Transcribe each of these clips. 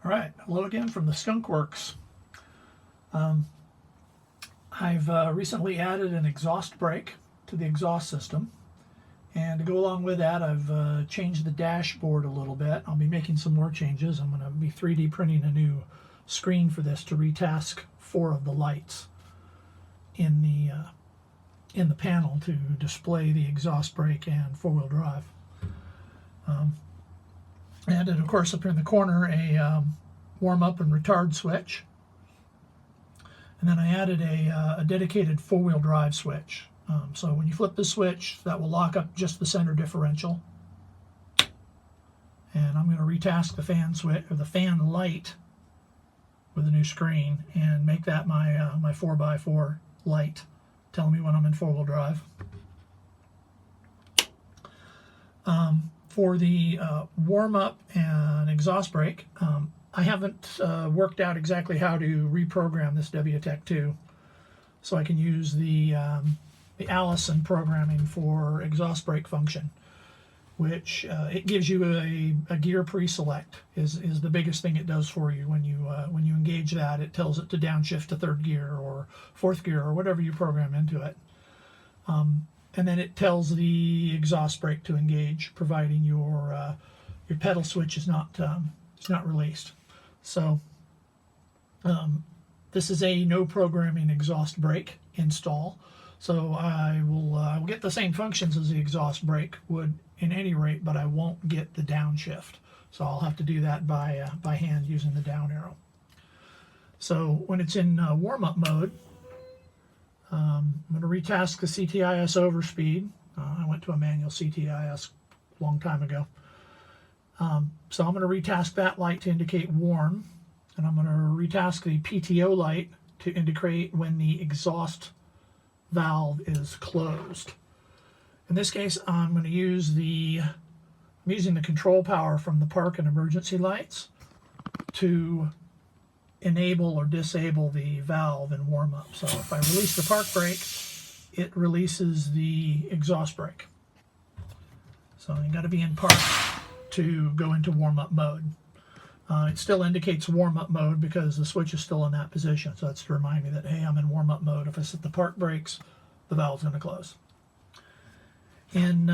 All right, hello again from the Skunk Works. I've recently added an exhaust brake to the exhaust system, and to go along with that I've changed the dashboard a little bit. I'll be making some more changes. I'm going to be 3D printing a new screen for this to retask 4 of the lights in the panel to display the exhaust brake and four-wheel drive. And of course up here in the corner a warm-up and retard switch. And then I added a dedicated four-wheel drive switch. So when you flip the switch, that will lock up just the center differential. And I'm going to retask the fan switch, or the fan light, with a new screen and make that my my 4x4 light, telling me when I'm in four-wheel drive. For the warm-up and exhaust brake, I haven't worked out exactly how to reprogram this WTEC 2, so I can use the Allison programming for exhaust brake function, which it gives you a gear pre-select is the biggest thing it does for you. When you engage that, it tells it to downshift to 3rd gear or 4th gear or whatever you program into it. And then it tells the exhaust brake to engage, providing your pedal switch is not released. So this is a no programming exhaust brake install. So I will get the same functions as the exhaust brake would in any rate, but I won't get the downshift. So I'll have to do that by hand using the down arrow. So when it's in warm-up mode, I'm going to retask the CTIS overspeed. I went to a manual CTIS a long time ago. So I'm going to retask that light to indicate warm, and I'm going to retask the PTO light to indicate when the exhaust valve is closed. In this case, I'm going to use I'm using the control power from the park and emergency lights to enable or disable the valve in warm-up. So if I release the park brake, it releases the exhaust brake. So you got to be in park to go into warm-up mode. It still indicates warm-up mode because the switch is still in that position. So that's to remind me that, hey, I'm in warm-up mode. If I set the park brakes, the valve's going to close. In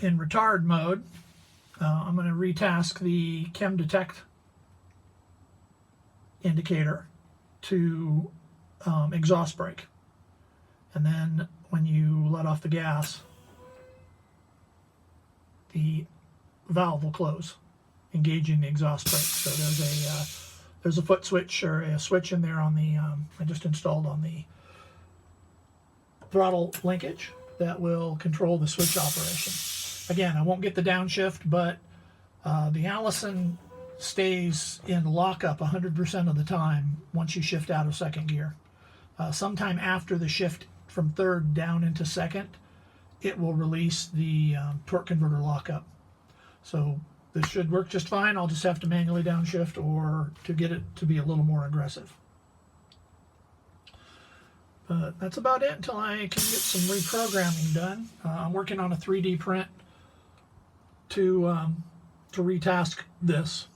retard mode, I'm going to retask the chem detect indicator to exhaust brake. And then when you let off the gas, the valve will close, engaging the exhaust brake. So there's a foot switch or a switch in there on the I just installed on the throttle linkage that will control the switch operation. Again, I won't get the downshift, but the Allison stays in lockup 100% of the time once you shift out of 2nd gear. Sometime after the shift from 3rd down into 2nd, it will release the torque converter lockup. So this should work just fine. I'll just have to manually downshift or to get it to be a little more aggressive. But that's about it until I can get some reprogramming done. I'm working on a 3D print to retask this.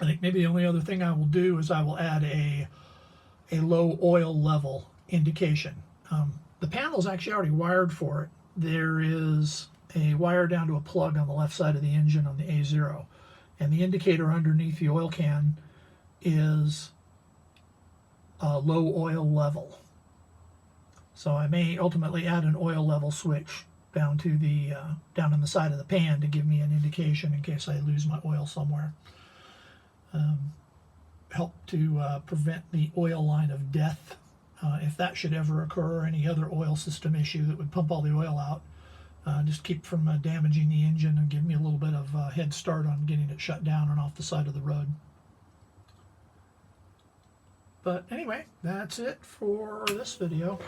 I think maybe the only other thing I will do is I will add a low oil level indication. The panel is actually already wired for it. There is a wire down to a plug on the left side of the engine on the A0, and the indicator underneath the oil can is a low oil level. So I may ultimately add an oil level switch down to the down on the side of the pan to give me an indication in case I lose my oil somewhere. Help to prevent the oil line of death if that should ever occur, or any other oil system issue that would pump all the oil out. Just keep from damaging the engine and give me a little bit of head start on getting it shut down and off the side of the road. But anyway, that's it for this video.